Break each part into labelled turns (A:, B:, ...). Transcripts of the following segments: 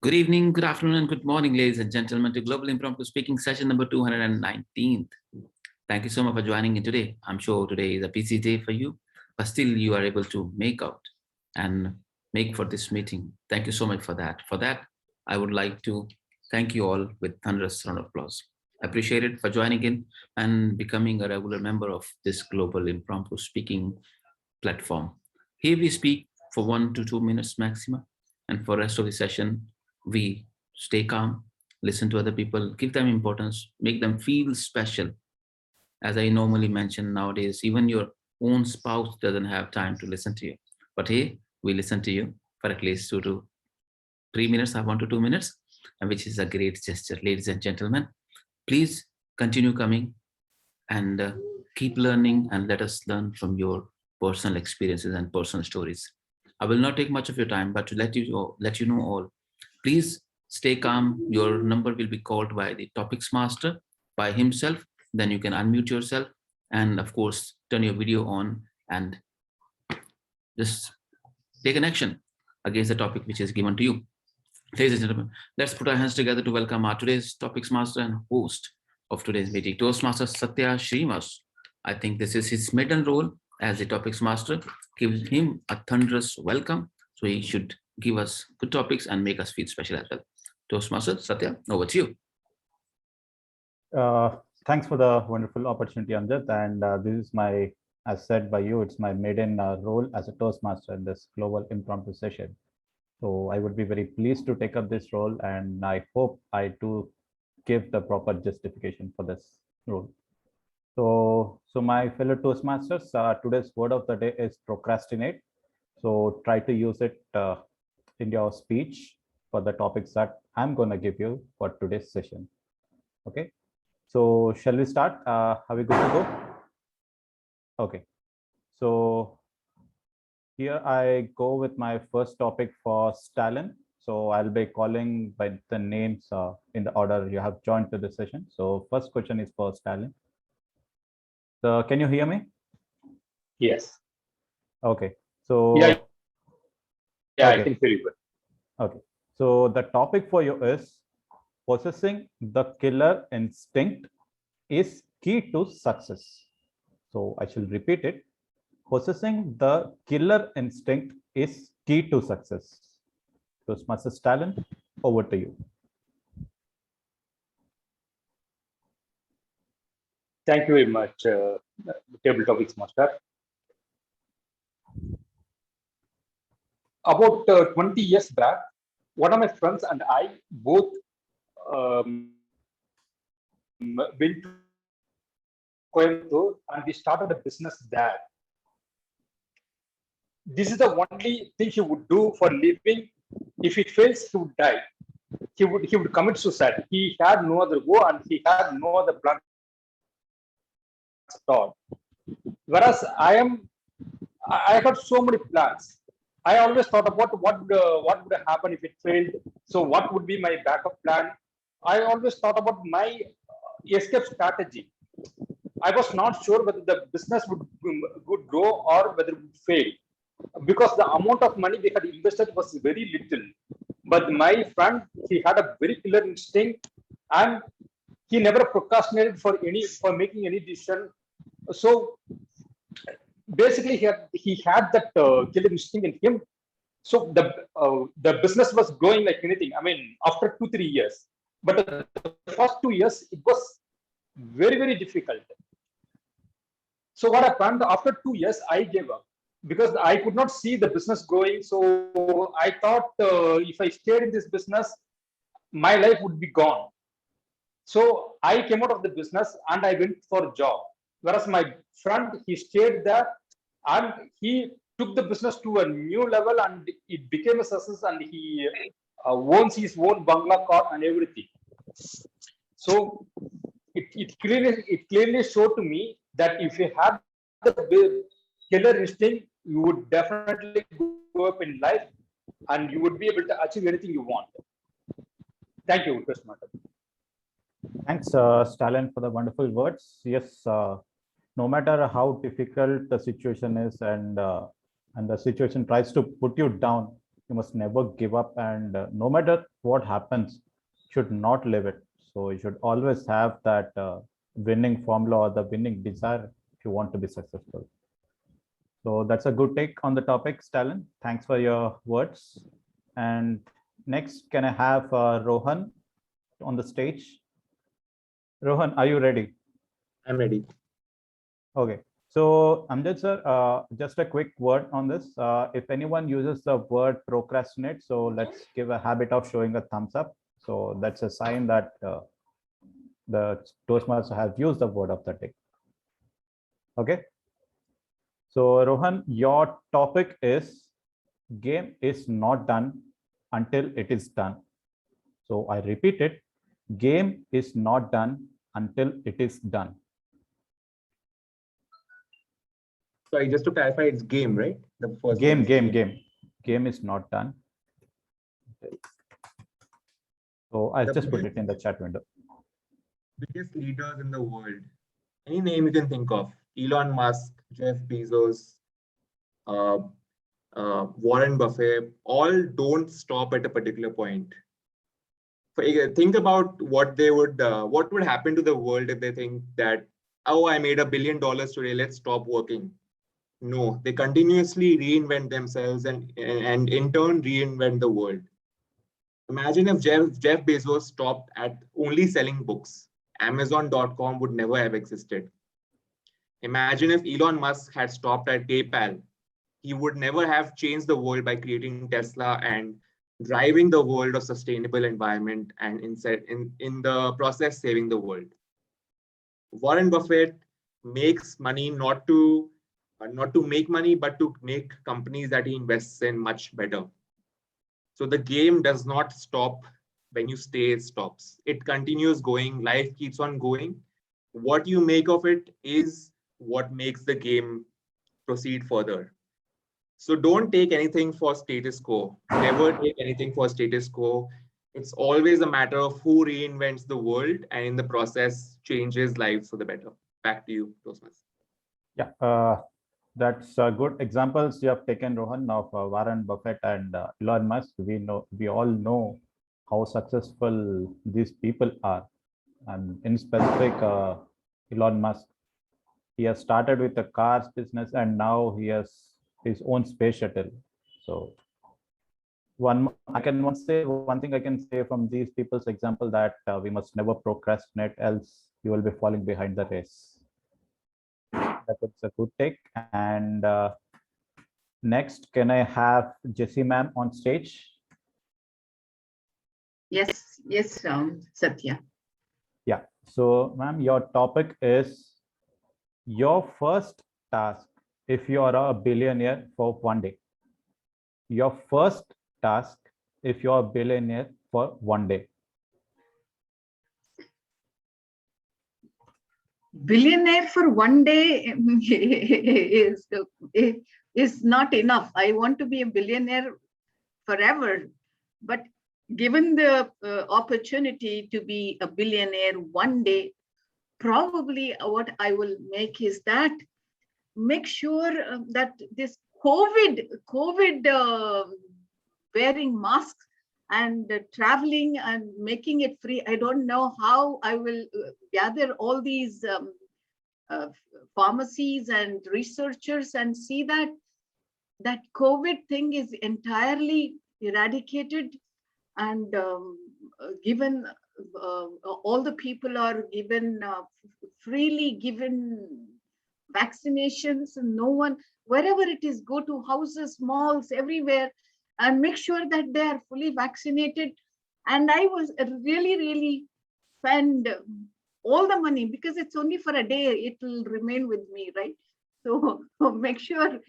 A: Good evening, good afternoon, and good morning, ladies and gentlemen, to Global Impromptu Speaking session number 219th. Thank you so much for joining in today. I'm sure today is a busy day for you, but still you are able to make out and make for this meeting. Thank you so much for that. For that, I would like to thank you all with thunderous round of applause. Appreciate it for joining in and becoming a regular member of this Global Impromptu Speaking platform. Here we speak for 1 to 2 minutes maximum, and for the rest of the session, we stay calm, listen to other people, give them importance, make them feel special. As I normally mention nowadays, even your own spouse doesn't have time to listen to you. But hey, we listen to you for at least 2 to 3 minutes or 1 to 2 minutes, and which is a great gesture. Ladies and gentlemen, please continue coming and keep learning, and let us learn from your personal experiences and personal stories. I will not take much of your time, but to let you know all, please stay calm. Your number will be called by the topics master by himself. Then you can unmute yourself and, of course, turn your video on and just take an action against the topic which is given to you. Ladies and gentlemen, let's put our hands together to welcome our today's topics master and host of today's meeting, Toastmaster Satya Srinivas. I think this is his maiden role as the topics master. Give him a thunderous welcome. So he should give us good topics and make us feel special as well. Toastmaster Satya, over to you.
B: Thanks for the wonderful opportunity, Amjad. And this is my, as said by you, it's my maiden role as a Toastmaster in this global impromptu session. So I would be very pleased to take up this role, and I hope I do give the proper justification for this role. So my fellow Toastmasters, today's word of the day is procrastinate. So try to use it in your speech for the topics that I'm going to give you for today's session. Okay, so shall we start? Are we good to go? Okay, so here I go with my first topic for Stalin. So I'll be calling by the names in the order you have joined to the session. So first question is for Stalin. So can you hear me?
C: Yes.
B: Okay. So
C: yeah,
B: okay.
C: I can hear you good.
B: Okay. So the topic for you is possessing the killer instinct is key to success. So I shall repeat it. Possessing the killer instinct is key to success. Toastmaster Stalin, over to you.
C: Thank you very much, Table Topics Master. About 20 years back, one of my friends and I both went to Coimbatore and we started a business there. This is the only thing he would do for living. If it fails, he would die. He would commit suicide. He had no other go and he had no other plan at all. Whereas I had so many plans. I always thought about what would happen if it failed. So what would be my backup plan? I always thought about my escape strategy. I was not sure whether the business would grow or whether it would fail, because the amount of money we had invested was very little. But my friend, he had a very killer instinct, and he never procrastinated for making any decision. So basically, he had that killer instinct in him. So the business was going like anything. I mean, after 2-3 years, but the first 2 years it was very, very difficult. So what happened, after 2 years, I gave up because I could not see the business growing. So I thought if I stayed in this business, my life would be gone. So I came out of the business and I went for a job. Whereas my friend, he stayed there and he took the business to a new level and it became a success, and he owns his own bangla car and everything. So it clearly showed to me that if you had the killer instinct, you would definitely go up in life and you would be able to achieve anything you want. Thank you, Toastmaster.
B: Thanks, Stalin, for the wonderful words. Yes, no matter how difficult the situation is and the situation tries to put you down, You must never give up, and no matter what happens, should not live it. So you should always have that winning formula or the winning desire if you want to be successful. So that's a good take on the topic, Stalin. Thanks for your words. And next, can I have Rohan on the stage? Rohan, are you ready?
D: I'm ready.
B: Okay. So Amjad sir, just a quick word on this. If anyone uses the word procrastinate, so let's give a habit of showing a thumbs up. So that's a sign that the Toastmaster has used the word of the day. Okay. So Rohan, your topic is game is not done until it is done. So I repeat it, game is not done until it is done.
D: Sorry, just to clarify, it's game, right? The first
B: Game
D: game.
B: is not done. So I'll just put it in the chat window.
D: Biggest leaders in the world. Any name you can think of. Elon Musk, Jeff Bezos, uh, Warren Buffett, all don't stop at a particular point. Think about what would happen to the world if they think that, oh, I made $1 billion today, let's stop working. No, they continuously reinvent themselves and in turn reinvent the world. Imagine if Jeff Bezos stopped at only selling books. Amazon.com would never have existed. Imagine if Elon Musk had stopped at PayPal. He would never have changed the world by creating Tesla and driving the world of sustainable environment and in the process saving the world. Warren Buffett makes money not to make money, but to make companies that he invests in much better. So the game does not stop when you stay, it stops. It continues going, life keeps on going. What you make of it is what makes the game proceed further. So don't take anything for status quo. Never take anything for status quo. It's always a matter of who reinvents the world and in the process changes lives for the better. Back to you, Toastmasters.
B: Yeah, that's good examples you have taken, Rohan, of Warren Buffett and Elon Musk. We all know how successful these people are, and in specific, Elon Musk. He has started with the cars business, and now he has his own space shuttle. So one thing I can say from these people's example, that we must never procrastinate, else you will be falling behind the race. That was a good take. And next, can I have Jessie ma'am on stage?
E: Yes, Satya.
B: Yeah. So ma'am, your topic is your first task if you are a billionaire for one day. Your first task if you're a billionaire for one day.
E: Billionaire for one day is not enough. I want to be a billionaire forever, but given the opportunity to be a billionaire one day, probably what I will make is that make sure that this COVID wearing masks and traveling and making it free. I don't know how I will gather all these pharmacies and researchers and see that COVID thing is entirely eradicated, and given all the people are given freely given vaccinations, and no one, wherever it is, go to houses, malls, everywhere, and make sure that they are fully vaccinated. And I was really spend all the money, because it's only for a day, it will remain with me, right? So make sure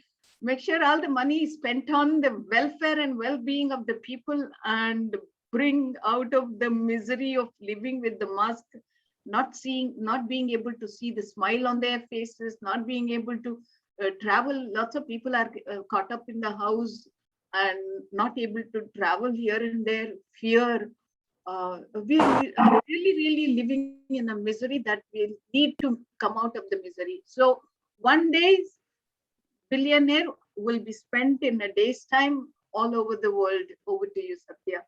E: all the money is spent on the welfare and well-being of the people, and bring out of the misery of living with the mask, not being able to see the smile on their faces, not being able to travel. Lots of people are caught up in the house and not able to travel here and there. Fear. We are really living in a misery that we need to come out of the misery. So one day's billionaire will be spent in a day's time all over the world. Over to you, Satya.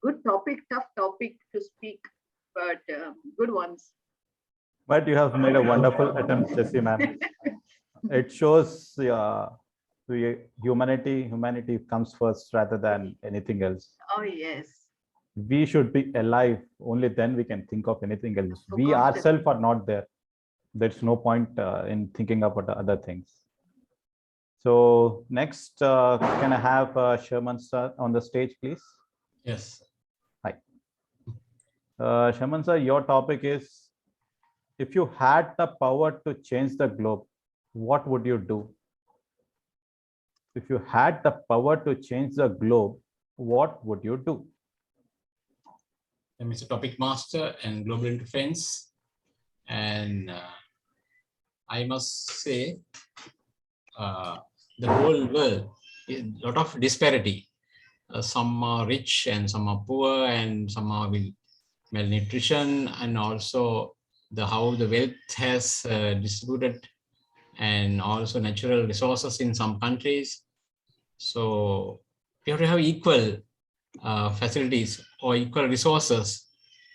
E: Good topic, tough topic to speak, but good ones.
B: But you have made a wonderful attempt, Jessie, ma'am. It shows humanity comes first rather than anything else.
E: Oh, yes.
B: We should be alive. Only then we can think of anything else. We
E: Forgot that.
B: ourselves are not there. There's no point in thinking about the other things. So next, can I have Sherman sir on the stage, please?
F: Yes.
B: Hi. Sherman sir, your topic is, if you had the power to change the globe, what would you do? If you had the power to change the globe, what would you do?
F: I'm Mr. Topic Master and Global Interference. And I must say, the whole world, a lot of disparity. Some are rich and some are poor, and some are with malnutrition, and also how the wealth has distributed, and also natural resources in some countries. So we have to have equal facilities or equal resources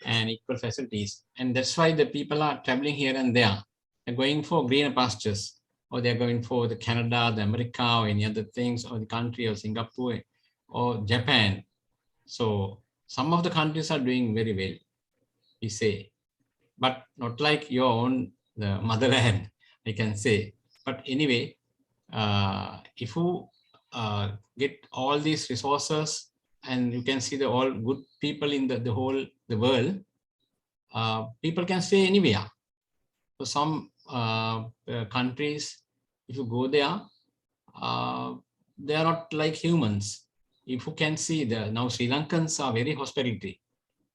F: and equal facilities. And that's why the people are traveling here and there. They're going for greener pastures, or they're going for the Canada, the America, or any other things, or the country of Singapore or Japan. So some of the countries are doing very well, we say, but not like your own the motherland, I can say. But anyway, if you get all these resources, and you can see the all good people in the world, people can stay anywhere. So some countries, if you go there, they are not like humans. If you can see, now Sri Lankans are very hospitality.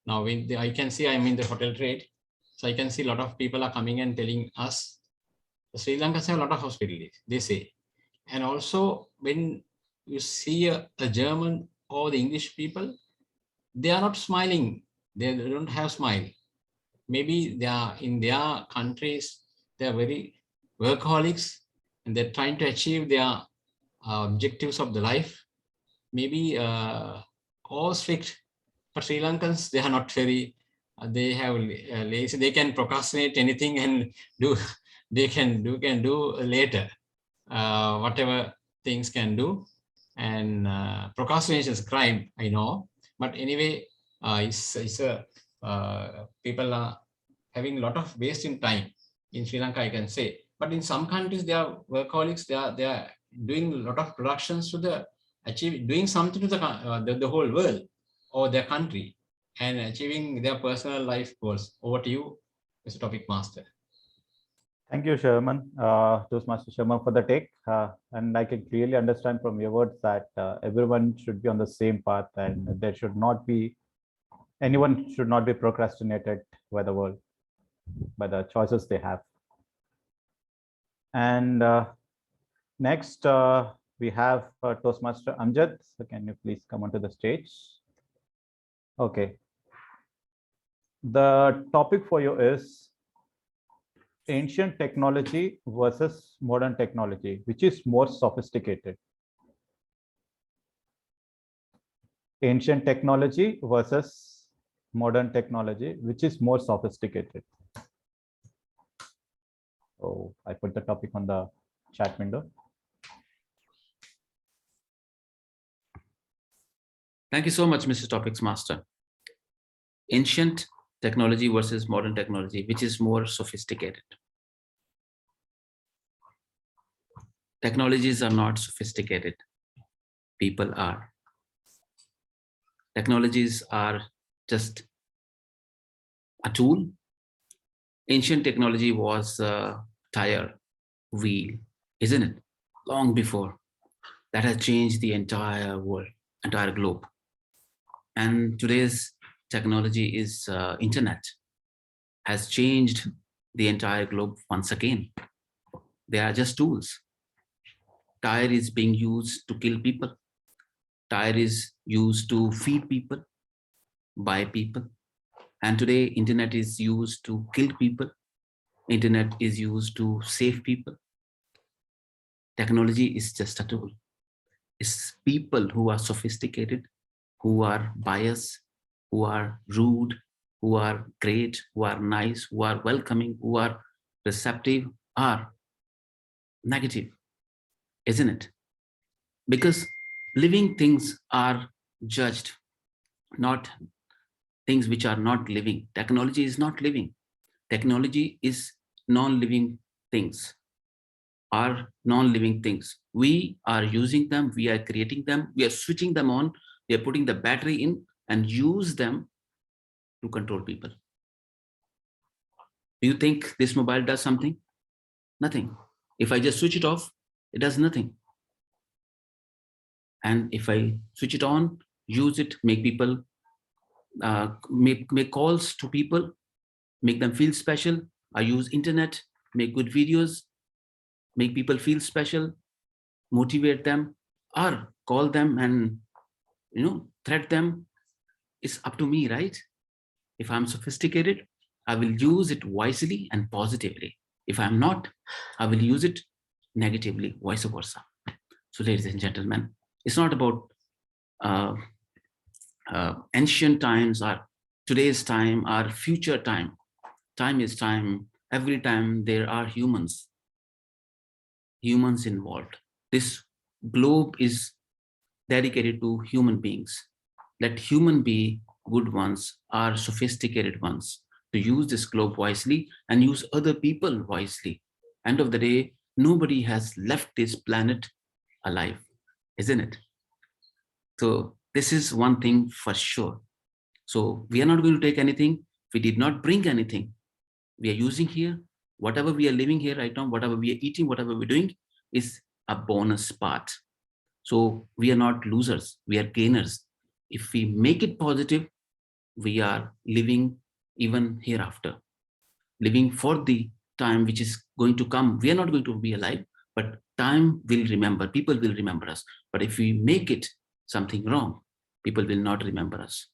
F: Now I can see, I'm in the hotel trade, so I can see a lot of people are coming and telling us, the Sri Lankans have a lot of hospitality, they say. And also when you see a German or the English people, they are not smiling. They don't have smile. Maybe they are in their countries, they are very workaholics, and they're trying to achieve their objectives of the life. Maybe all strict, but Sri Lankans, they are not very, they have lazy, they can procrastinate anything and do, they can do later, whatever things can do. And procrastination is a crime, I know, but anyway, it's a people are having a lot of waste in time in Sri Lanka, I can say. But in some countries, they are workaholics. They are doing a lot of productions to doing something to the whole world or their country, and achieving their personal life goals. Over to you, Mr. Topic Master.
B: Thank you, Sherman, Toastmaster Sherman, for the take. And I can clearly understand from your words that everyone should be on the same path, and there should not be, anyone should not be procrastinated by the world, by the choices they have. And next, we have Toastmaster Amjad. So can you please come onto the stage? Okay. The topic for you is ancient technology versus modern technology, which is more sophisticated. Ancient technology versus modern technology, which is more sophisticated. Oh, I put the topic on the chat window.
A: Thank you so much, Mr. Topics Master. Ancient technology versus modern technology, which is more sophisticated. Technologies are not sophisticated. People are. Technologies are just a tool. Ancient technology was a tire, wheel, isn't it? Long before. That has changed the entire world, entire globe. And today's technology is internet, has changed the entire globe once again. They are just tools. Tire is being used to kill people. Tire is used to feed people, buy people. And today, internet is used to kill people. Internet is used to save people. Technology is just a tool. It's people who are sophisticated, who are biased, who are rude, who are great, who are nice, who are welcoming, who are receptive, are negative, isn't it? Because living things are judged, not things which are not living. Technology is not living. Technology is non-living things, are non-living things. We are using them, we are creating them, we are switching them on, we are putting the battery in and use them to control people. Do you think this mobile does something? Nothing. If I just switch it off, it does nothing. And if I switch it on, use it, make people, make calls to people, make them feel special. I use internet, make good videos, make people feel special, motivate them, or call them and threat them. It's up to me, right? If I'm sophisticated, I will use it wisely and positively. If I'm not, I will use it negatively, vice versa. So, ladies and gentlemen, it's not about uh, ancient times or today's time or future time. Time is time. Every time there are humans involved. This globe is dedicated to human beings. Let human be good ones or sophisticated ones to use this globe wisely and use other people wisely. End of the day, nobody has left this planet alive, isn't it? So this is one thing for sure. So we are not going to take anything. We did not bring anything. We are using here, whatever we are living here right now, whatever we are eating, whatever we're doing is a bonus part. So we are not losers, we are gainers. If we make it positive, we are living even hereafter, living for the time which is going to come. We are not going to be alive, but time will remember, people will remember us. But if we make it something wrong, people will not remember us.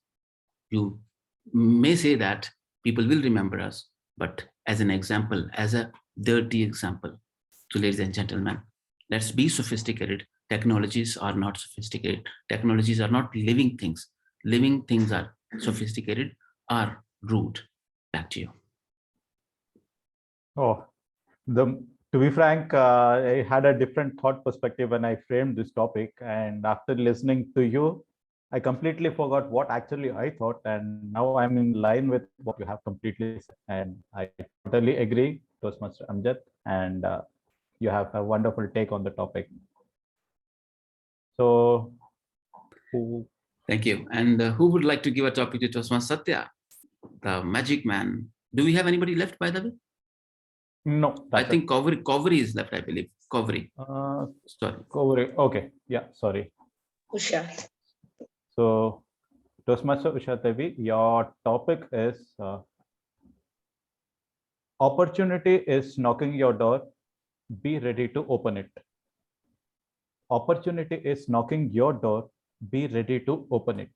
A: You may say that people will remember us, but as an example, as a dirty example. So, ladies and gentlemen, let's be sophisticated. Technologies are not sophisticated. Technologies are not living things. Living things are sophisticated, are rude. Back to you.
B: Oh, to be frank, I had a different thought perspective when I framed this topic. And after listening to you, I completely forgot what actually I thought. And now I'm in line with what you have completely said. And I totally agree, Toastmaster Amjad. And you have a wonderful take on the topic. So,
A: Thank you. And who would like to give a topic to Toastmaster Satya, the magic man? Do we have anybody left, by the way?
B: No,
A: I think Kovri is left, I believe. Kovri. Sorry.
B: Kovri. Okay. Yeah, sorry.
G: Usha.
B: So, Toastmaster Usha Devi, your topic is opportunity is knocking your door. Be ready to open it. Opportunity is knocking your door. Be ready to open it.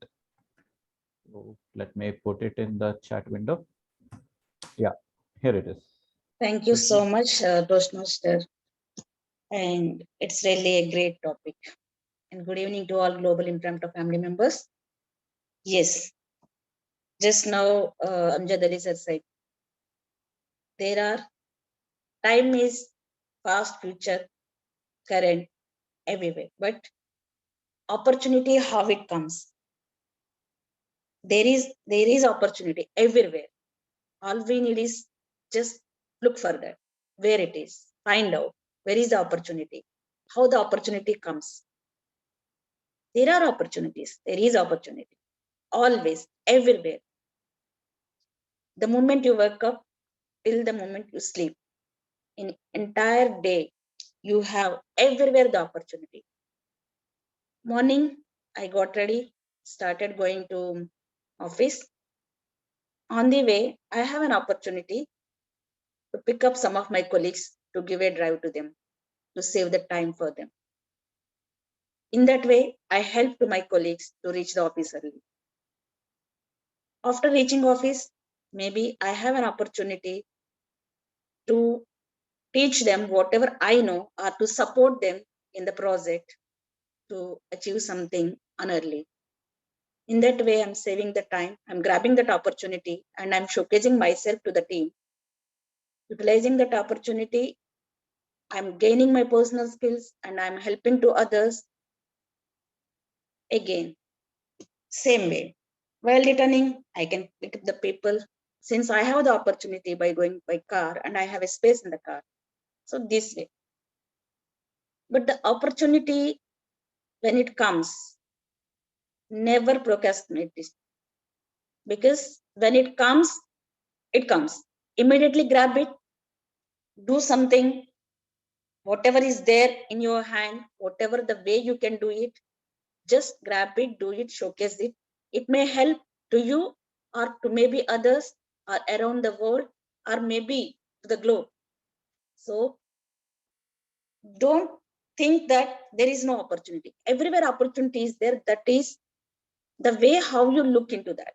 B: So let me put it in the chat window. Yeah, here it is.
G: Thank you so much, Toastmaster. And it's really a great topic. And good evening to all Global Impromptu family members. Yes, just now Amjad Ali sir said, there are time is past, future, current, everywhere. But opportunity, how it comes. There is opportunity everywhere. All we need is just look for that, where it is, find out where is the opportunity, how the opportunity comes. There are opportunities, there is opportunity, always, everywhere. The moment you wake up till the moment you sleep, in entire day, you have everywhere the opportunity. Morning, I got ready, started going to office. On the way, I have an opportunity to pick up some of my colleagues to give a drive to them, to save the time for them. In that way, I help to my colleagues to reach the office early. After reaching office, maybe I have an opportunity to teach them whatever I know or to support them in the project. to achieve something unearly. In that way, I'm saving the time, I'm grabbing that opportunity, and I'm showcasing myself to the team. Utilizing that opportunity, I'm gaining my personal skills and I'm helping to others. Again, same way. While returning, I can pick up the people. Since I have the opportunity by going by car and I have a space in the car. So this way. But the opportunity, when it comes, never procrastinate this. Because when it comes, it comes. Immediately grab it, do something, whatever is there in your hand, whatever the way you can do it, just grab it, do it, showcase it. It may help to you or to maybe others or around the world or maybe to the globe. So don't think that there is no opportunity. Everywhere opportunity is there. That is the way how you look into that.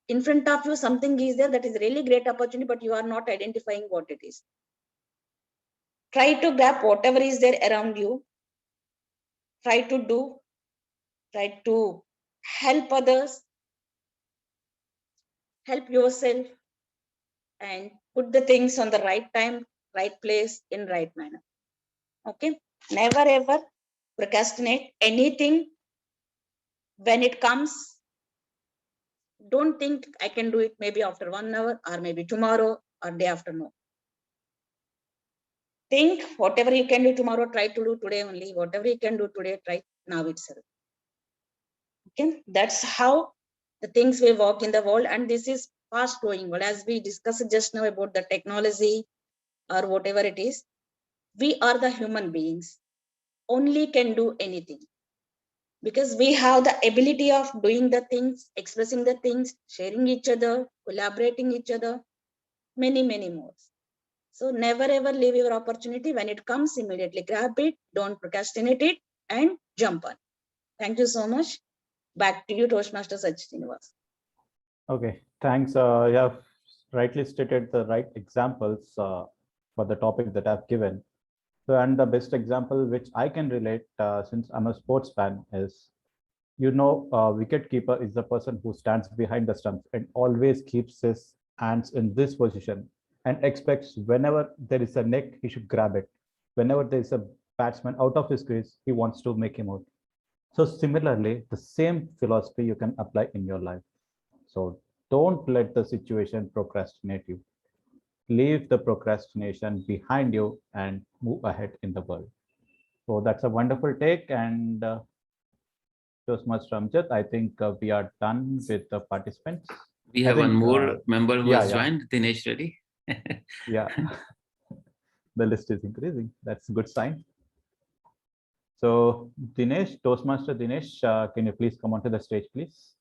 G: In front of you, something is there that is really great opportunity, but you are not identifying what it is. Try to grab whatever is there around you. Try to do, try to help others, help yourself, and put the things on the right time, right place, in right manner. Okay. Never ever procrastinate anything. When it comes, don't think I can do it maybe after 1 hour or maybe tomorrow or day after. No. Think whatever you can do tomorrow, try to do today only. Whatever you can do today, try now itself. Okay. That's how the things will work in the world. And this is fast growing world. As we discussed just now about the technology or whatever it is, we are the human beings only can do anything because we have the ability of doing the things, expressing the things, sharing each other, collaborating each other, many more. So never ever leave your opportunity. When it comes, immediately grab it, don't procrastinate it, and jump on. Thank you so much. Back to you, Toastmaster Sachinivas.
B: Okay, thanks. You have rightly stated the right examples for the topic that I've given. So, and the best example which I can relate, since I'm a sports fan, is wicket keeper is the person who stands behind the stumps and always keeps his hands in this position and expects whenever there is a neck, he should grab it. Whenever there is a batsman out of his crease, he wants to make him out. So similarly, the same philosophy you can apply in your life. So don't let the situation procrastinate you. Leave the procrastination behind you and move ahead in the world. So that's a wonderful take. And Toastmaster Amjad, I think we are done with the participants.
A: We have one more member who has
B: yeah.
A: joined, Dinesh Reddy.
B: Yeah, the list is increasing. That's a good sign. So Dinesh, Toastmaster Dinesh, can you please come onto the stage, please?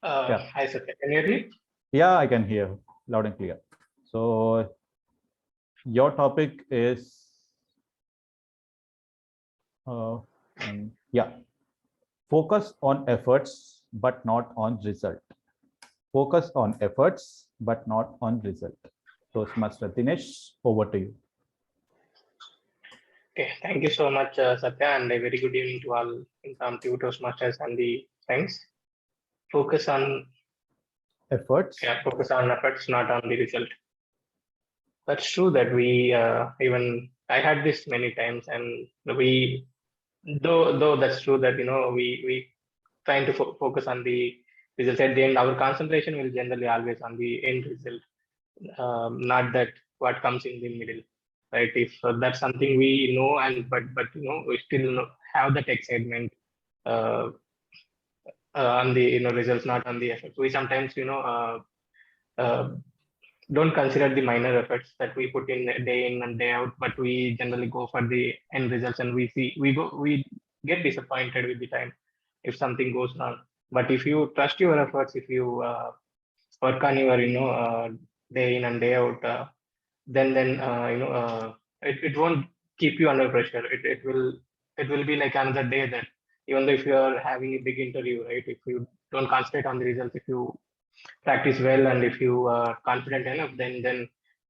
H: Yeah. Hi, sir. Can you hear me?
B: Yeah, I can hear loud and clear. So your topic is, focus on efforts, but not on result. Focus on efforts, but not on result. Toastmaster Dinesh, over to you.
H: Okay, thank you so much, Satya, and a very good evening to all Impromptu Toastmasters and the friends. Focus on
B: efforts.
H: Yeah, focus on efforts, not on the result. That's true that we even I had this many times, and we though that's true that we trying to focus on the result at the end. Our concentration will generally always on the end result, not that what comes in the middle. Right? If that's something we know, and but we still have that excitement on the results, not on the efforts. We sometimes don't consider the minor efforts that we put in day in and day out, but we generally go for the end results, and we get disappointed with the time if something goes wrong. But if you trust your efforts, if you work on your day in and day out, then it won't keep you under pressure. It will be like another day that even though if you are having a big interview, right? If you don't concentrate on the results, if you practice well, and if you are confident enough, then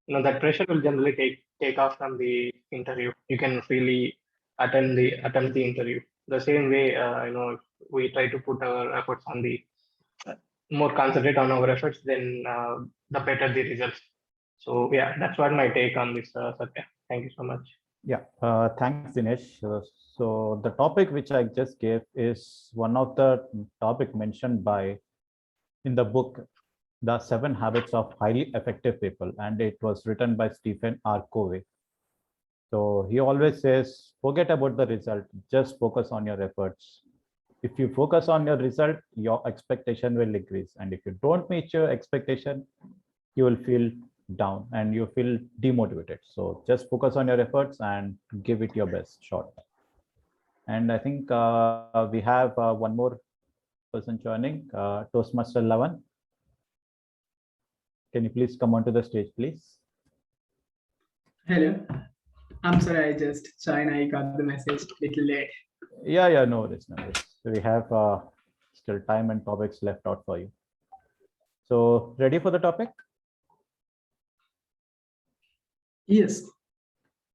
H: that pressure will generally take off from the interview. You can freely attempt the interview. The same way, we try to put our efforts on the more concentrate on our efforts, then the better the results. So yeah, that's what my take on this, Satya. Thank you so much.
B: Yeah, thanks, Dinesh. So the topic which I just gave is one of the topic mentioned by in the book, The 7 Habits of Highly Effective People, and it was written by Stephen R. Covey. So he always says, forget about the result, just focus on your efforts. If you focus on your result, your expectation will increase. And if you don't meet your expectation, you will feel down and you feel demotivated. So just focus on your efforts and give it your best shot. And I think we have one more person joining, Toastmaster Lavan. Can you please come onto the stage, please?
I: Hello. I'm sorry, I just joined. I got the message a little late.
B: Yeah, no worries, no worries. So we have still time and topics left out for you. So ready for the topic?
I: Yes.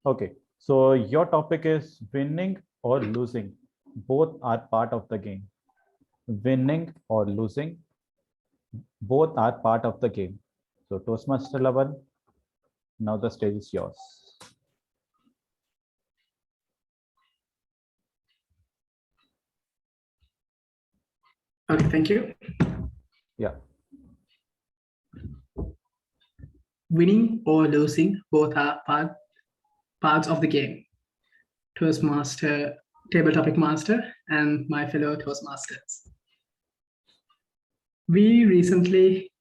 B: Okay, so your topic is winning or losing. Both are part of the game. Winning or losing, both are part of the game. So Toastmaster Lavan, now the stage is yours.
I: Okay, thank you.
B: Yeah.
I: Winning or losing, both are parts of the game. Toastmaster, table topic master, and my fellow Toastmasters. We recently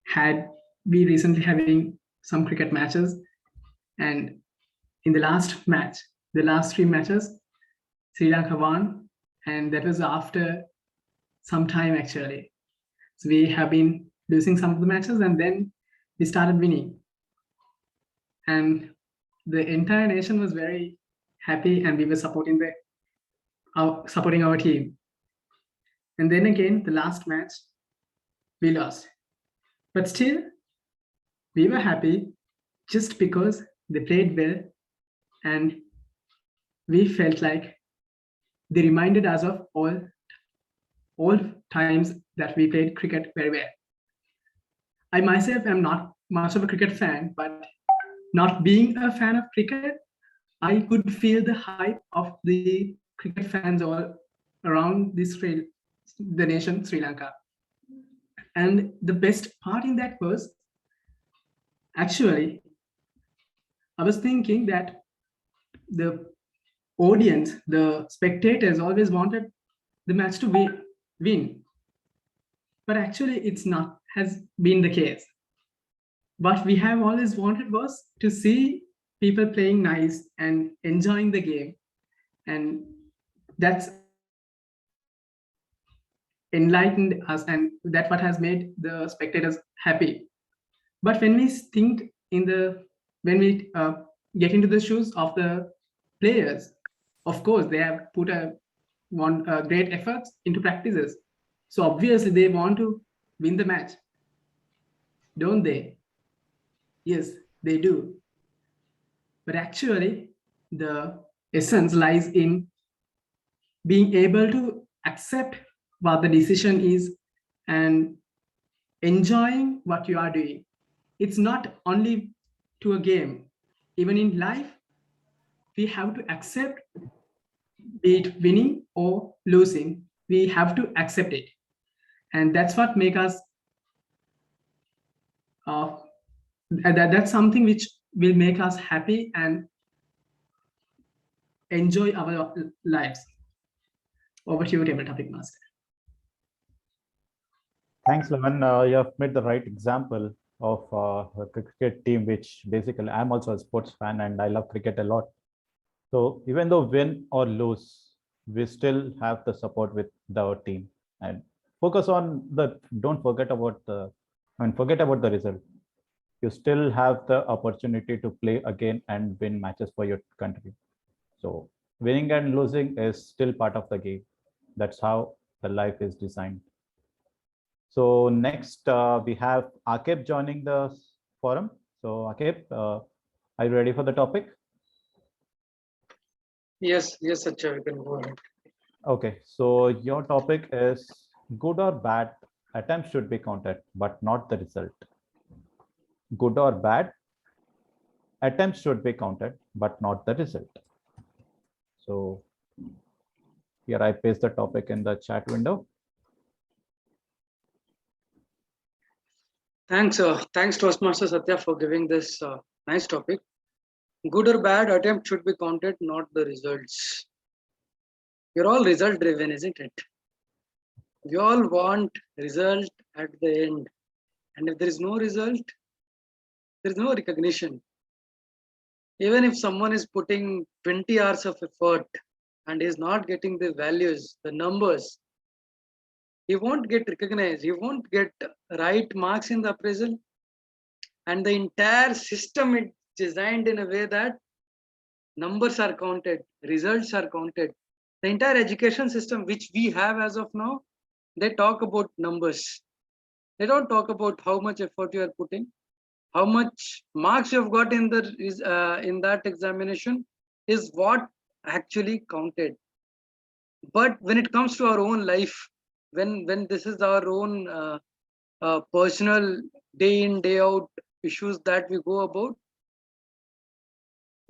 I: having some cricket matches, and in the last 3 matches, Sri Lanka won, and that was after some time actually. So we have been losing some of the matches, and then we started winning, and the entire nation was very happy, and we were supporting our team. And then again, the last match, we lost, but still, we were happy just because they played well, and we felt like they reminded us of all times that we played cricket very well. I myself am not much of a cricket fan, but not being a fan of cricket, I could feel the hype of the cricket fans all around the nation Sri Lanka. And the best part in that was, actually, I was thinking that the audience, the spectators always wanted the match to win. But actually, it's not has been the case. What we have always wanted was to see people playing nice and enjoying the game. And that's enlightened us, and that's what has made the spectators happy. But when we get into the shoes of the players, of course, they have put great efforts into practices. So obviously they want to win the match, don't they? Yes, they do. But actually, the essence lies in being able to accept what the decision is and enjoying what you are doing. It's not only to a game. Even in life, we have to accept, be it winning or losing, we have to accept it. And that's what makes us that's something which will make us happy and enjoy our lives. Over to you, table topic master.
B: Thanks, Lavan. You have made the right example of a cricket team, which basically I'm also a sports fan and I love cricket a lot. So even though win or lose, we still have the support with our team and focus on don't forget about forget about the result. You still have the opportunity to play again and win matches for your country. So winning and losing is still part of the game. That's how the life is designed. So next we have Akib joining the forum. So Akib, are you ready for the topic?
J: Yes, Satya, we can go ahead.
B: Okay, so your topic is good or bad, attempts should be counted, but not the result. Good or bad, attempts should be counted, but not the result. So here I paste the topic in the chat window.
J: Thanks, Toastmaster Satya, for giving this nice topic. Good or bad, attempt should be counted, not the results. You're all result driven, isn't it? We all want result at the end. And if there is no result, there is no recognition. Even if someone is putting 20 hours of effort and is not getting the values, the numbers, he won't get recognized. He won't get right marks in the appraisal. And the entire system is designed in a way that numbers are counted, results are counted. The entire education system which we have as of now, they talk about numbers. They don't talk about how much effort you are putting, how much marks you have got in that examination is what actually counted. But when it comes to our own life, when this is our own personal day in day out issues that we go about,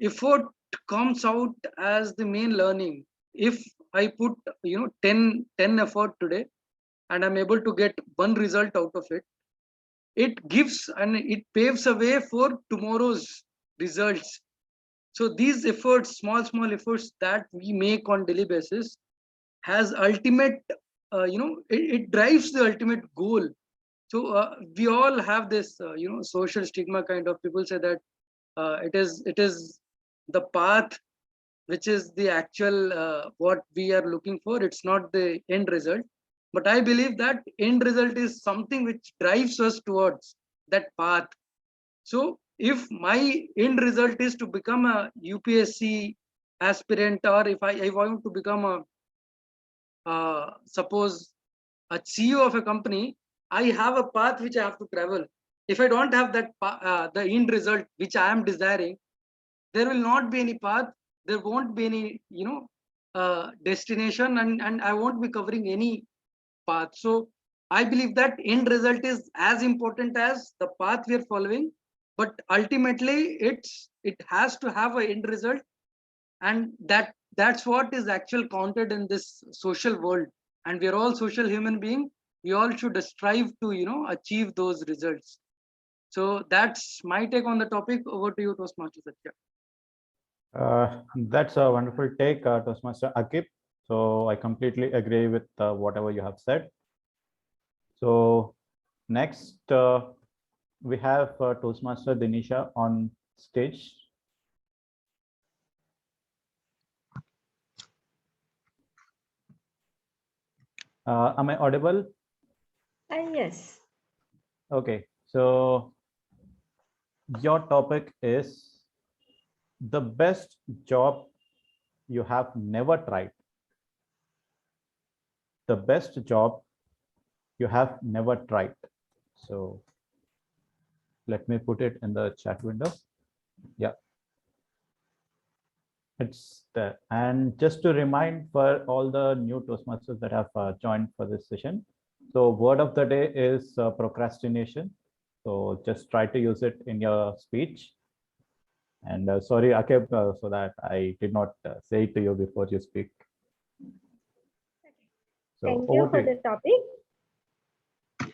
J: effort comes out as the main learning. If I put 10 effort today and I'm able to get one result out of it, it gives and it paves a way for tomorrow's results. So these efforts, small efforts that we make on daily basis has ultimate it drives the ultimate goal. So we all have this social stigma kind of. People say that it is the path which is the actual what we are looking for. It's not the end result, but I believe that end result is something which drives us towards that path. So if my end result is to become a UPSC aspirant, or if I want to become a suppose a CEO of a company, I have a path which I have to travel. If I don't have that the end result which I am desiring, there will not be any path. There won't be any destination, and I won't be covering any path. So I believe that end result is as important as the path we are following, but ultimately it has to have an end result, and that's what is actual counted in this social world. And we are all social human beings. We all should strive to achieve those results. So that's my take on the topic. Over to you, Toastmaster Satya.
B: That's a wonderful take, Toastmaster Akib. So I completely agree with whatever you have said. So next we have Toastmaster Dinisha on stage. Am I audible?
K: Yes.
B: Okay, so your topic is the best job you have never tried. The best job you have never tried. So let me put it in the chat window. Yeah, it's there. And just to remind for all the new Toastmasters that have joined for this session, so word of the day is procrastination. So just try to use it in your speech. And sorry, Akib, so that I did not say it to you before you speak. So
K: thank you for the topic.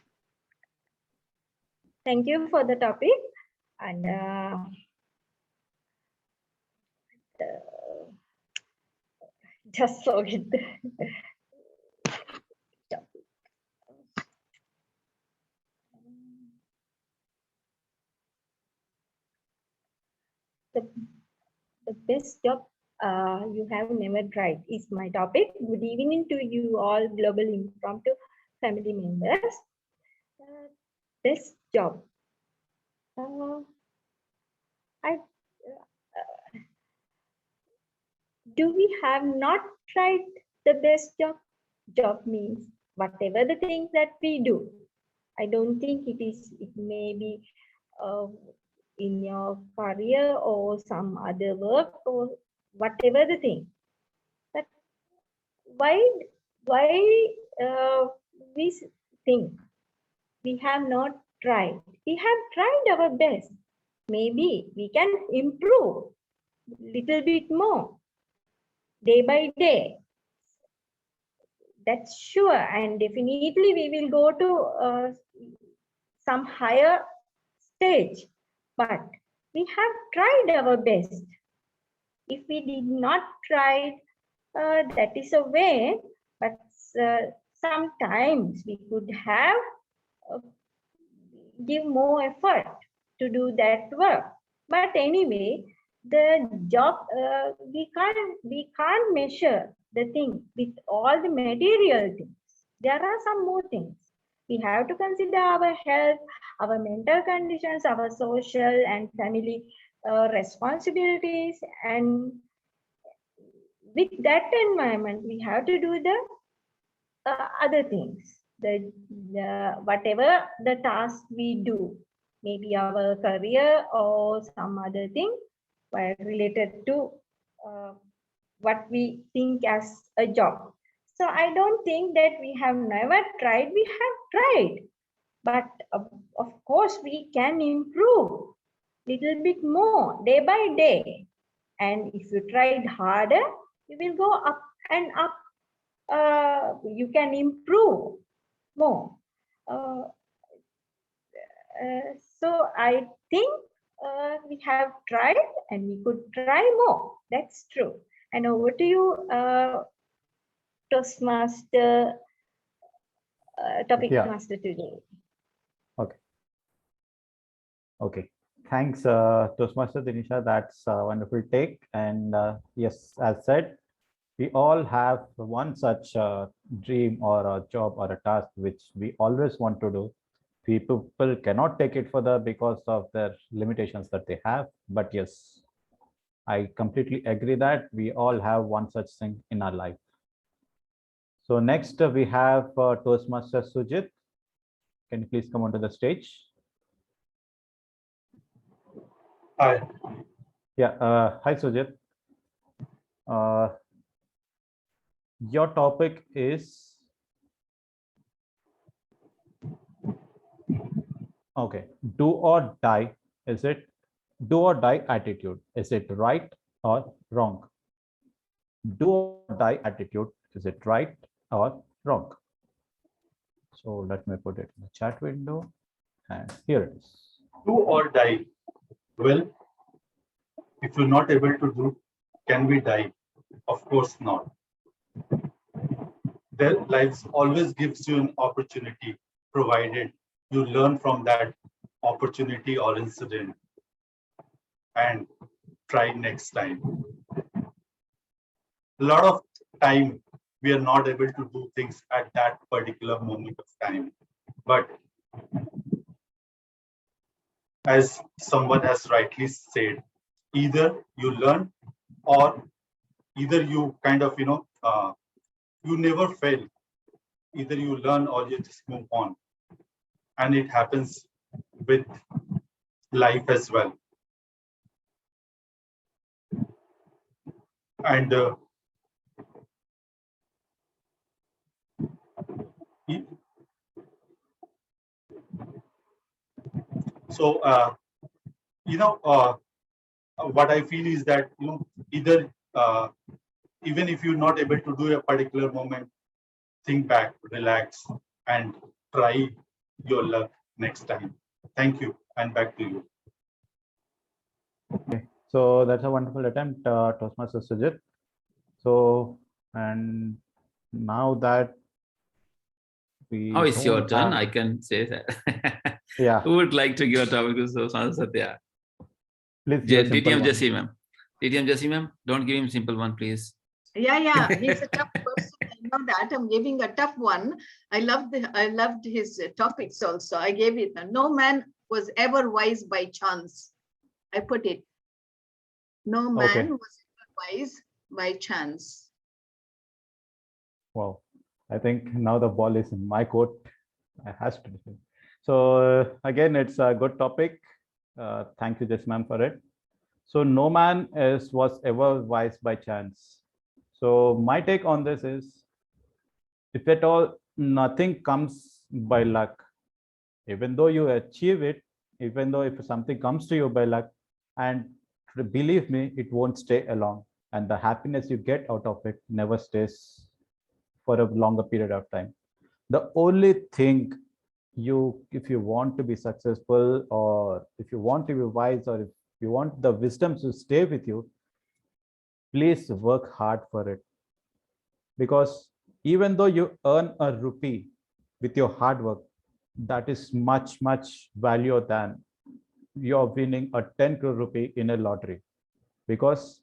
K: Thank you for the topic. And just forget the topic. The best job you have never tried is my topic. Good evening to you all, global impromptu family members. Best job. Do we have not tried the best job? Job means whatever the things that we do, I don't think it may be in your career or some other work or whatever the thing. But why we think we have not tried? We have tried our best. Maybe we can improve little bit more day by day. That's sure, and definitely we will go to some higher stage. But we have tried our best. If we did not try, that is a way. But sometimes we could have give more effort to do that work. But anyway, the job we can't measure the thing with all the material things. There are some more things. We have to consider our health, our mental conditions, our social and family responsibilities, and with that environment, we have to do the other things. The whatever the task we do, maybe our career or some other thing related to what we think as a job. So I don't think that we have never tried. We have tried, but of course we can improve little bit more day by day. And if you tried harder, you will go up and up. You can improve more. So I think we have tried and we could try more. That's true. And over to you, Toastmaster, topic master today.
B: Okay. Okay. Thanks, Toastmaster Dinisha. That's a wonderful take. And yes, as said, we all have one such dream or a job or a task which we always want to do. People cannot take it further because of their limitations that they have. But yes, I completely agree that we all have one such thing in our life. So next we have Toastmaster Sujit. Can you please come onto the stage?
L: Hi.
B: Yeah. Hi, Sujit. Your topic is okay. Do or die. Is it do or die attitude? Is it right or wrong? Do or die attitude. Is it right or wrong? So let me put it in the chat window, and here it is.
L: Do or die. Well, if you're not able to do, can we die? Of course not. Their lives always gives you an opportunity, provided you learn from that opportunity or incident and try next time. A lot of time we are not able to do things at that particular moment of time. But as someone has rightly said, either you learn or either you kind of, you never fail. Either you learn or you just move on. And it happens with life as well. And so, what I feel is that, either even if you're not able to do a particular moment, think back, relax, and try your luck next time. Thank you, and back to you.
B: Okay, so that's a wonderful attempt, Toastmaster Sujit. So, and now that we
A: oh, it's your turn.
B: have...
A: I can say that.
B: Yeah.
A: Who would like to give a topic to Satya?
B: Please,
A: DTM Jesse, ma'am. DTM Jesse, ma'am. Don't give him simple one, please.
E: Yeah, he's a tough person. I know that. I'm giving a tough one. I loved his topics also. I gave it. No man was ever wise by chance. I put it. No man was ever wise by chance.
B: Wow. I think now the ball is in my court. I has to. So again, it's a good topic. Thank you, Jess ma'am, for it. So no man was ever wise by chance. So my take on this is, if at all, nothing comes by luck. Even though you achieve it, even though if something comes to you by luck, and believe me, it won't stay along. And the happiness you get out of it never stays for a longer period of time. The only thing if you want to be successful, or if you want to be wise, or if you want the wisdom to stay with you, please work hard for it. Because even though you earn a rupee with your hard work, that is much, much value than you're winning a 10 crore rupee in a lottery, because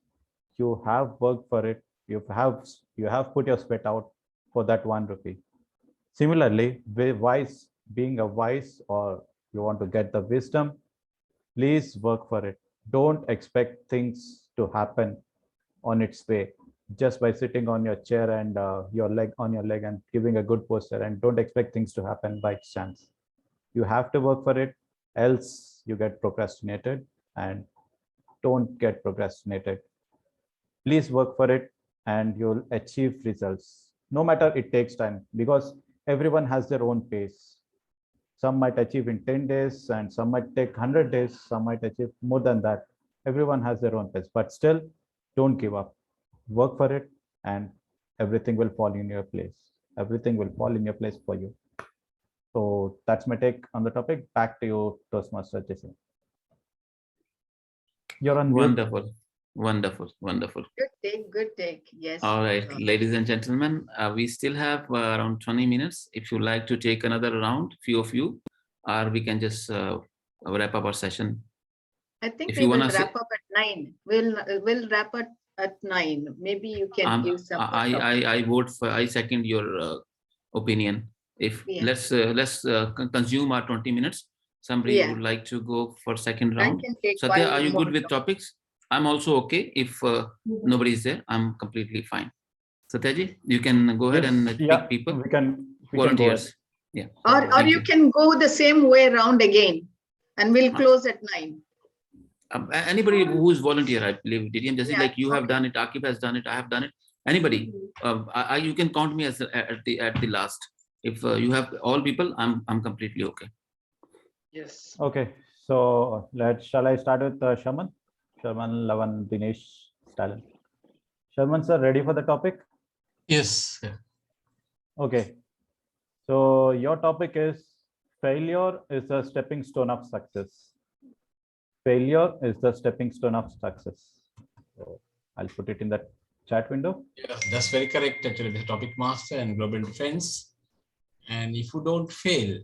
B: you have worked for it. You have put your sweat out for that 1 rupee. Similarly, being a wise, or you want to get the wisdom, please work for it. Don't expect things to happen on its way just by sitting on your chair and your leg and giving a good posture, and don't expect things to happen by chance. You have to work for it, else you get procrastinated, and don't get procrastinated. Please work for it and you'll achieve results. No matter it takes time, because everyone has their own pace. Some might achieve in 10 days and some might take 100 days. Some might achieve more than that. Everyone has their own pace, but still don't give up. Work for it and everything will fall in your place. Everything will fall in your place for you. So that's my take on the topic. Back to you, Toastmaster Jason. You're on mute.
A: Wonderful. Wonderful. Wonderful.
E: Good take. Good take. Yes.
A: All right, ladies and gentlemen, we still have around 20 minutes. If you like to take another round, few of you, or we can just wrap up our session.
E: I think
A: If
E: we
A: you
E: will
A: wanna
E: wrap up at 9. We'll wrap up at 9. Maybe you can give some.
A: I vote for. I second your opinion. If
E: Yeah.
A: let's consume our 20 minutes. Somebody
E: Yeah.
A: would like to go for second
E: I
A: round.
E: can take
A: Satya,
E: one
A: are you
E: more
A: good with topics? I'm also okay. If nobody is there, I'm completely fine. Satyaji, you can go ahead and pick people.
B: We can
A: volunteers.
B: Go
A: yeah.
E: Or you can go the same way around again, and we'll close at 9.
A: Anybody who's volunteer, I believe, DDM, just
E: Yeah,
A: like you have done it, Akib has done it, I have done it. Anybody, you can count me as at the last. If you have all people, I'm completely okay.
J: Yes.
B: Okay, so shall I start with Shaman, Lavan, Dinesh, Stalin. Shaman sir, ready for the topic?
F: Yes.
B: Okay, so your topic is failure is a stepping stone of success. Failure is the stepping stone of success. So I'll put it in the chat window.
F: Yes, that's very correct. Actually, the topic master and global defense. And if you don't fail,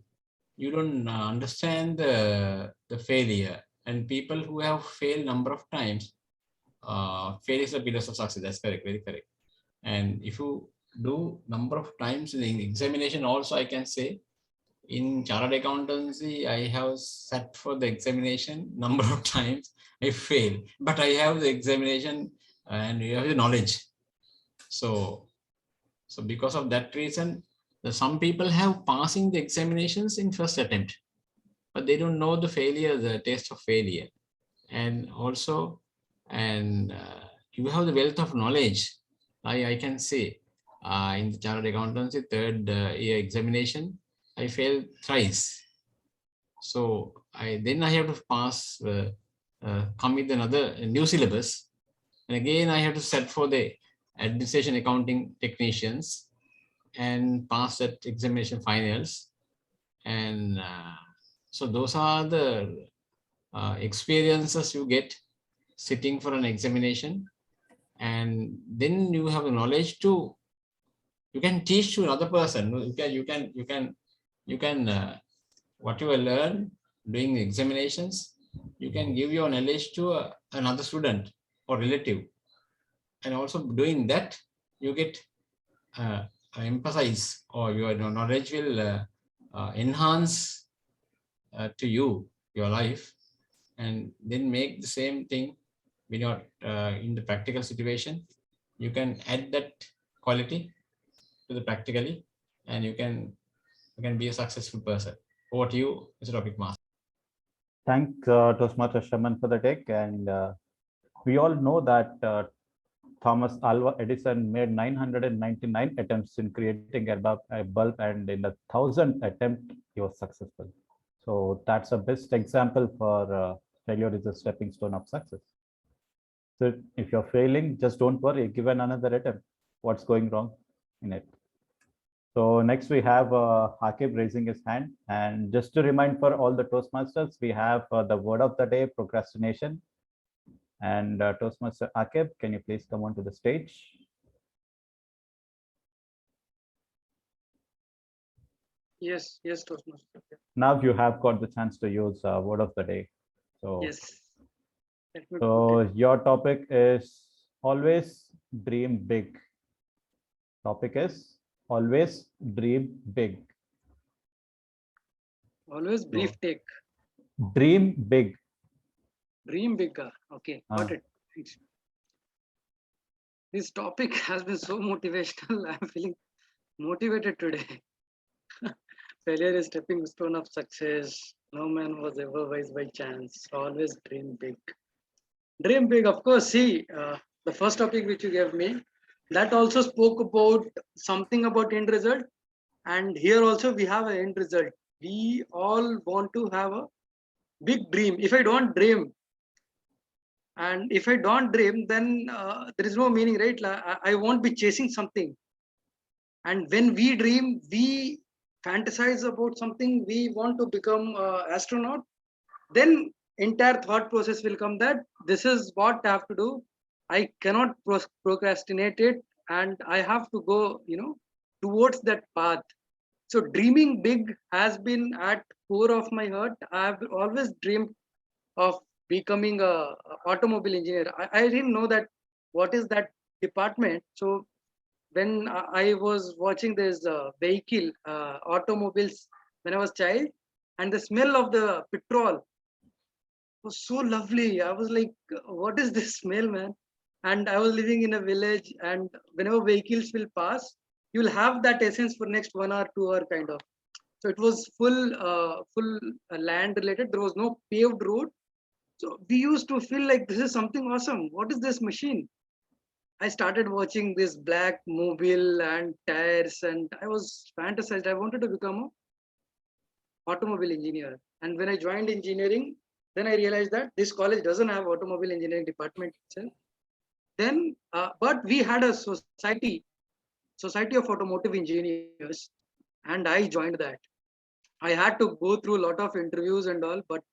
F: you don't understand the failure. And people who have failed number of times, fail is the pillars of success. That's correct, very correct. And if you do number of times in the examination also, I can say, in chartered accountancy, I have sat for the examination number of times. I fail, but I have the examination and you have the knowledge. So because of that reason, some people have passing the examinations in first attempt, but they don't know the failure, the taste of failure. And also, you have the wealth of knowledge. I can say in the chartered accountancy third year examination, I failed thrice. So then I have to pass, come with another new syllabus. And again, I have to set for the administration accounting technicians and pass that examination finals. And so those are the experiences you get sitting for an examination. And then you have the knowledge to, you can teach to another person. You can what you will learn doing examinations, you can give your knowledge to another student or relative. And also doing that, you get emphasize, or your knowledge will enhance to you, your life, and then make the same thing when you're in the practical situation. You can add that quality to the practically, and you can be a successful person Over to you, Mr. Topic Master.
B: Thank Toastmaster Shaman for the take. And we all know that Thomas Alva Edison made 999 attempts in creating a bulb, and in the 1,000th attempt, he was successful. So that's a best example for failure is a stepping stone of success. So if you're failing, just don't worry, give another attempt. What's going wrong in it? So next we have Akib raising his hand. And just to remind for all the Toastmasters, we have the word of the day, procrastination. And Toastmaster Akib, can you please come onto the stage?
J: Yes, Toastmaster.
B: Now you have got the chance to use word of the day. So,
J: Yes.
B: So your topic is always dream big. Topic is always dream big.
J: Always brief take.
B: Dream big.
J: Dream bigger. Okay, got it. Thanks. This topic has been so motivational. I'm feeling motivated today. Failure is stepping stone of success. No man was ever wise by chance. Always dream big. Dream big, of course. See, the first topic which you gave me, that also spoke about something about end result. And here also we have an end result. We all want to have a big dream. If I don't dream, and if I don't dream, then there is no meaning, right? I won't be chasing something. And when we dream, we fantasize about something. We want to become an astronaut. Then entire thought process will come that this is what I have to do. I cannot procrastinate it, and I have to go, towards that path. So dreaming big has been at core of my heart. I have always dreamed of becoming a automobile engineer. I didn't know that what is that department. So when I was watching this vehicle, automobiles, when I was child, and the smell of the petrol was so lovely. I was like, what is this smell, man? And I was living in a village, and whenever vehicles will pass, you will have that essence for next 1 hour, 2 hour kind of. So it was full land related. There was no paved road. So we used to feel like this is something awesome. What is this machine? I started watching this black mobile and tires, and I was fantasized. I wanted to become an automobile engineer. And when I joined engineering, then I realized that this college doesn't have automobile engineering department itself. Then, but we had a society of automotive engineers, and I joined that. I had to go through a lot of interviews and all, but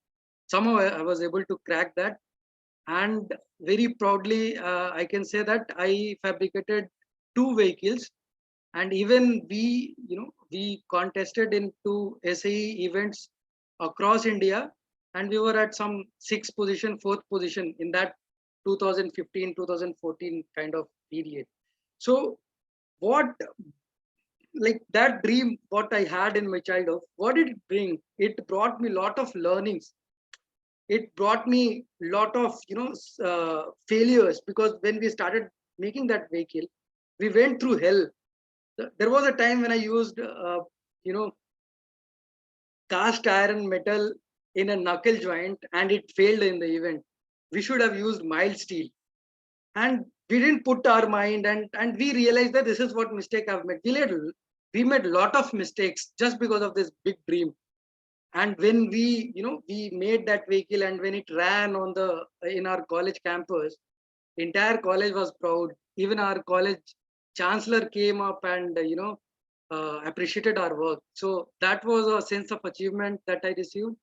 J: somehow I was able to crack that. And very proudly, I can say that I fabricated 2 vehicles, and even we contested in 2 SAE events across India, and we were at some 6th position, 4th position in that 2015, 2014 kind of period. So what, like that dream, what I had in my childhood, what did it bring? It brought me a lot of learnings. It brought me a lot of failures, because when we started making that vehicle, we went through hell. There was a time when I used cast iron metal in a knuckle joint, and it failed in the event. We should have used mild steel, and we didn't put our mind, and we realized that this is what mistake I've made. We made a lot of mistakes just because of this big dream. And when we made that vehicle, and when it ran on in our college campus, entire college was proud. Even our college chancellor came up and appreciated our work. So that was a sense of achievement that I received.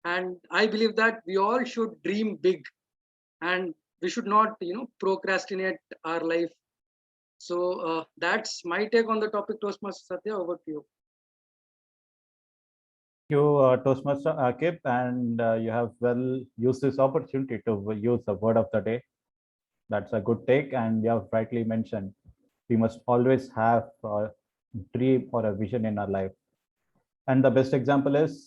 J: And I believe that we all should dream big, and we should not procrastinate our life. So that's my take on the topic. Toastmaster Satya, over to you.
B: Thank you, Toastmaster Akib, and you have well used this opportunity to use the word of the day. That's a good take, and you have rightly mentioned we must always have a dream or a vision in our life. And the best example is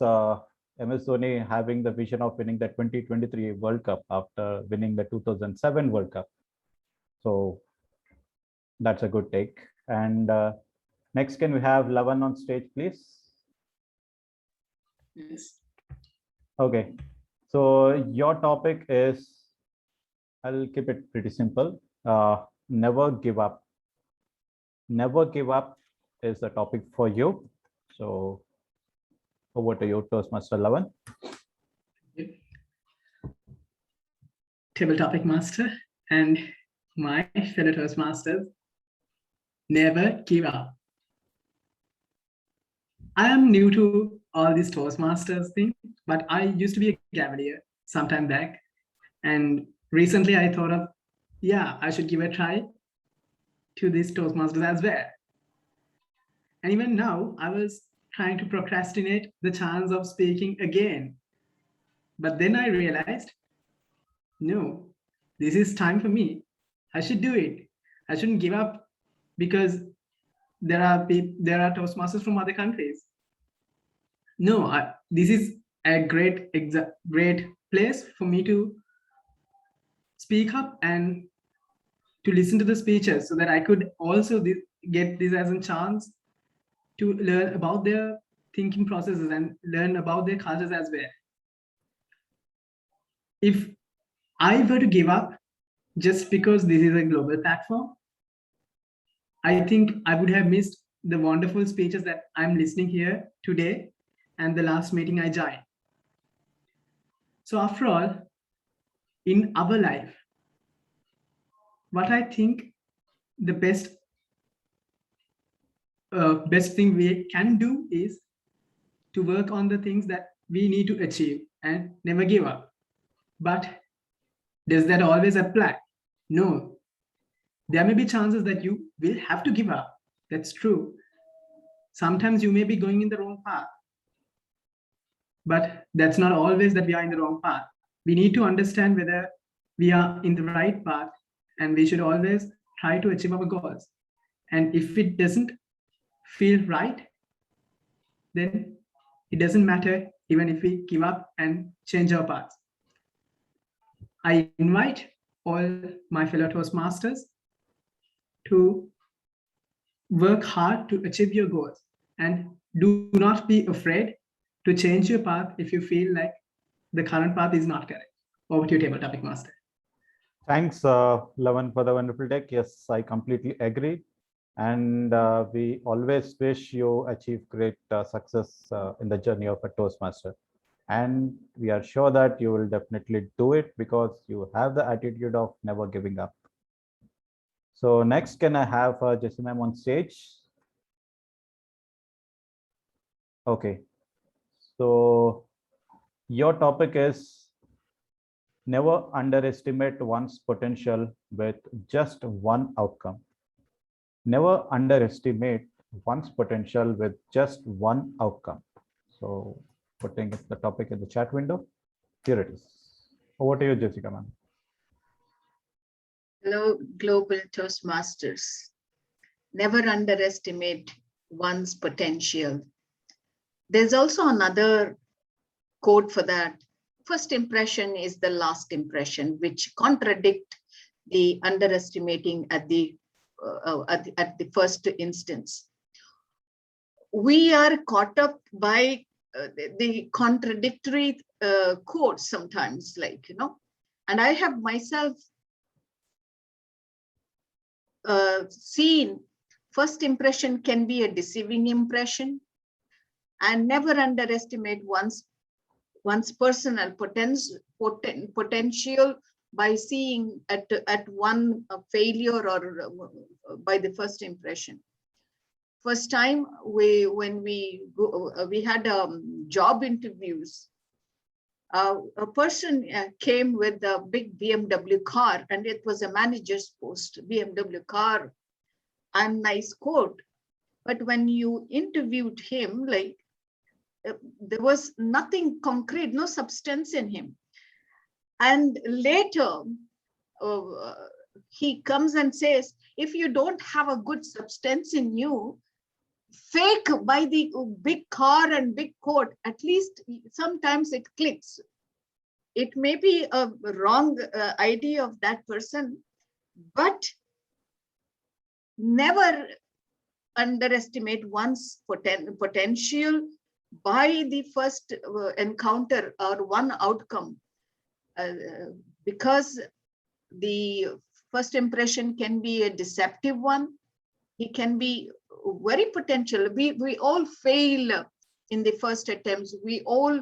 B: MS Dhoni having the vision of winning the 2023 World Cup after winning the 2007 World Cup. So that's a good take. And next, can we have Lavan on stage, please?
I: Yes.
B: Okay. So your topic is, I'll keep it pretty simple. Never give up. Never give up is the topic for you. So over to you, Toastmaster Lavan.
I: Table topic master and my fellow Toastmasters, never give up. I am new to all these Toastmasters thing, but I used to be a cavalier sometime back. And recently I thought of, yeah, I should give a try to these Toastmasters as well. And even now, I was trying to procrastinate the chance of speaking again. But then I realized, no, this is time for me. I should do it. I shouldn't give up because there are Toastmasters from other countries. No, this is a great place for me to speak up and to listen to the speeches so that I could also get this as a chance to learn about their thinking processes and learn about their cultures as well. If I were to give up just because this is a global platform, I think I would have missed the wonderful speeches that I'm listening here today and the last meeting I joined. So after all, in our life, what I think the best thing we can do is to work on the things that we need to achieve and never give up. But does that always apply? No. There may be chances that you will have to give up. That's true. Sometimes you may be going in the wrong path. But that's not always that we are in the wrong path. We need to understand whether we are in the right path, and we should always try to achieve our goals. And if it doesn't feel right, then it doesn't matter even if we give up and change our path. I invite all my fellow Toastmasters to work hard to achieve your goals, and do not be afraid to change your path if you feel like the current path is not correct. Over to you, table topic master.
B: Thanks, Lavan, for the wonderful deck. Yes, I completely agree. And we always wish you achieve great success in the journey of a Toastmaster. And we are sure that you will definitely do it because you have the attitude of never giving up. So next, can I have Jessie ma'am on stage? Okay. So your topic is never underestimate one's potential with just one outcome. Never underestimate one's potential with just one outcome. So putting the topic in the chat window, here it is. Over to you, Jessica, ma'am.
E: Hello, Global Toastmasters. Never underestimate one's potential. There's also another quote for that. First impression is the last impression, which contradict the underestimating at the first instance. We are caught up by the contradictory quotes sometimes, like, and I have myself seen first impression can be a deceiving impression, and never underestimate one's personal potential by seeing at one failure or by the first impression. First time when we had job interviews, a person came with a big BMW car, and it was a manager's post, BMW car and nice coat. But when you interviewed him, like, there was nothing concrete, no substance in him. And later, he comes and says, if you don't have a good substance in you, fake by the big car and big coat, at least sometimes it clicks. It may be a wrong idea of that person, but never underestimate one's potential by the first encounter or one outcome, because the first impression can be a deceptive one. He can be very potential. We all fail in the first attempts. We all,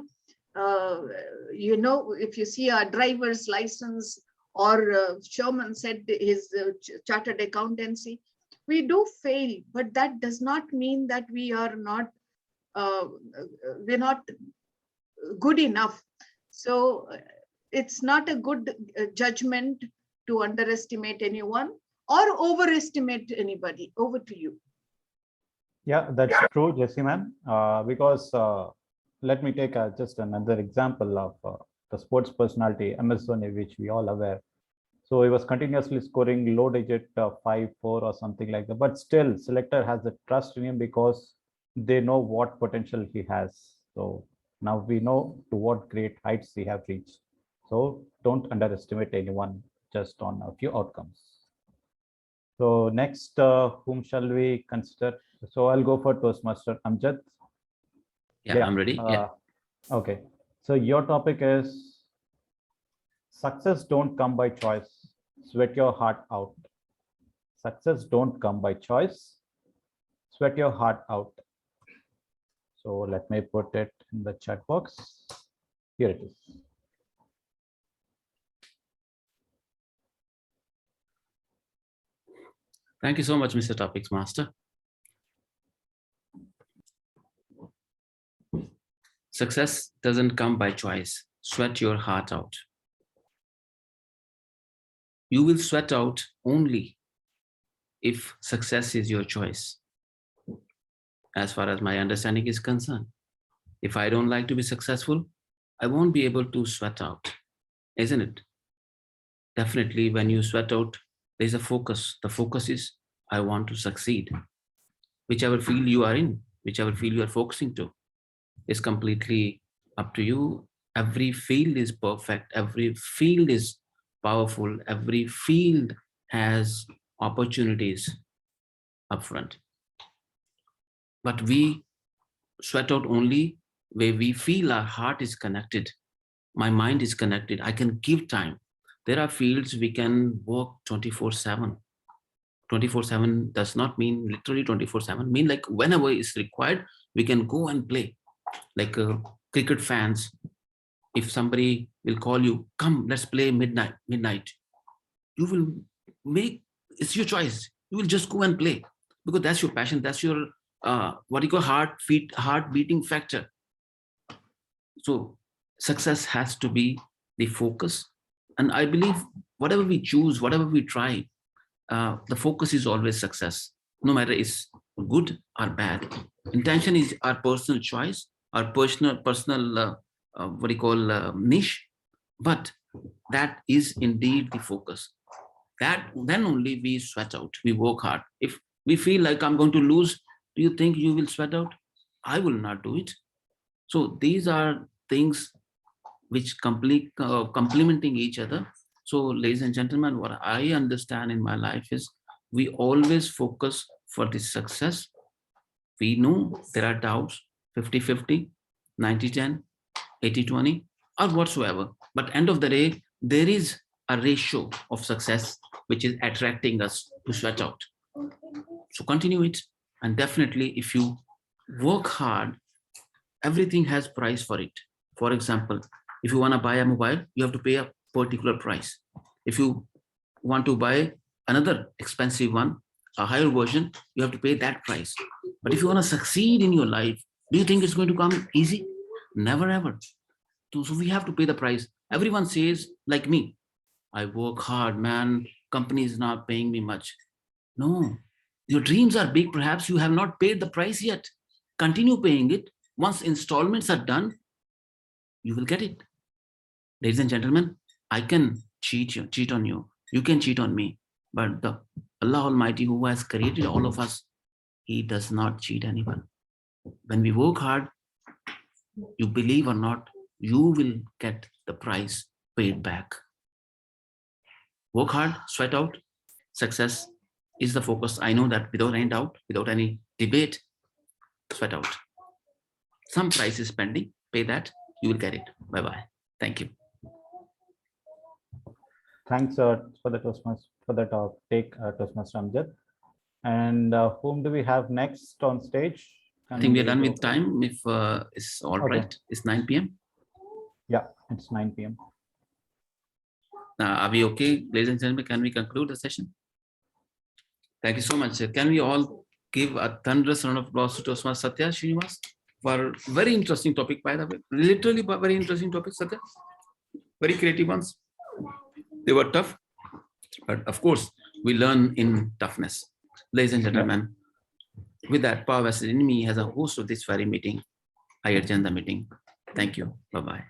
E: if you see our driver's license or Sherman said his chartered accountancy, we do fail, but that does not mean that we are not, we're not good enough. So it's not a good judgment to underestimate anyone or overestimate anybody. Over to you.
B: Yeah, that's true, Jessie ma'am. Because let me take just another example of the sports personality, MS Dhoni, which we all aware. So he was continuously scoring low digit 5, 4 or something like that. But still, selector has the trust in him because they know what potential he has. So now we know to what great heights he have reached. So don't underestimate anyone just on a few outcomes. So next, whom shall we consider? So I'll go for Toastmaster Amjad.
A: Yeah, I'm ready. Yeah.
B: Okay. So your topic is success don't come by choice. Sweat your heart out. Success don't come by choice. Sweat your heart out. So let me put it in the chat box. Here it is.
A: Thank you so much, Mr. Topics Master. Success doesn't come by choice. Sweat your heart out. You will sweat out only if success is your choice. As far as my understanding is concerned, if I don't like to be successful, I won't be able to sweat out, isn't it? Definitely, when you sweat out, there's a focus. The focus is, I want to succeed. Whichever field you are in, whichever field you are focusing to, is completely up to you. Every field is perfect. Every field is powerful. Every field has opportunities upfront. But we sweat out only where we feel our heart is connected. My mind is connected. I can give time. There are fields we can work 24/7. 24/7 does not mean literally 24/7. Mean like whenever it's required, we can go and play. Like cricket fans, if somebody will call you, come, let's play midnight, you will make, it's your choice. You will just go and play because that's your passion. That's your what you call heart beating factor. So success has to be the focus. And I believe whatever we choose, whatever we try, the focus is always success, no matter it's good or bad. Intention is our personal choice, our personal what do you call niche, but that is indeed the focus. That then only we sweat out, we work hard. If we feel like I'm going to lose, do you think you will sweat out? I will not do it. So these are things which complementing each other. So ladies and gentlemen, what I understand in my life is we always focus for the success. We know there are doubts, 50-50, 90-10, 80-20, or whatsoever. But end of the day, there is a ratio of success which is attracting us to sweat out. So continue it. And definitely if you work hard, everything has price for it. For example, if you want to buy a mobile, you have to pay a particular price. If you want to buy another expensive one, a higher version, you have to pay that price. But if you want to succeed in your life, do you think it's going to come easy? Never ever. So we have to pay the price. Everyone says, like me, I work hard, man, company is not paying me much. No, your dreams are big. Perhaps you have not paid the price yet. Continue paying it. Once installments are done, you will get it. Ladies and gentlemen, I can cheat on you. You can cheat on me. But the Allah Almighty who has created all of us, He does not cheat anyone. When we work hard, you believe or not, you will get the price paid back. Work hard, sweat out. Success is the focus. I know that without any doubt, without any debate, sweat out. Some price is pending. Pay that, you will get it. Bye-bye. Thank you.
B: Thanks for the take, Toastmaster Amjad. And whom do we have next on stage?
A: I think we are done with time. If it's all right, it's 9 p.m.
B: Yeah, it's 9 p.m.
A: Are we okay, ladies and gentlemen? Can we conclude the session? Thank you so much. Can we all give a thunderous round of applause to Toastmaster Satya Srinivas for very interesting topic, by the way. Literally very interesting topic, Satya. Very creative ones. They were tough, but of course, we learn in toughness. Ladies and gentlemen, with that, Power versus Enemy has a host of this very meeting. I adjourn the meeting. Thank you. Bye-bye.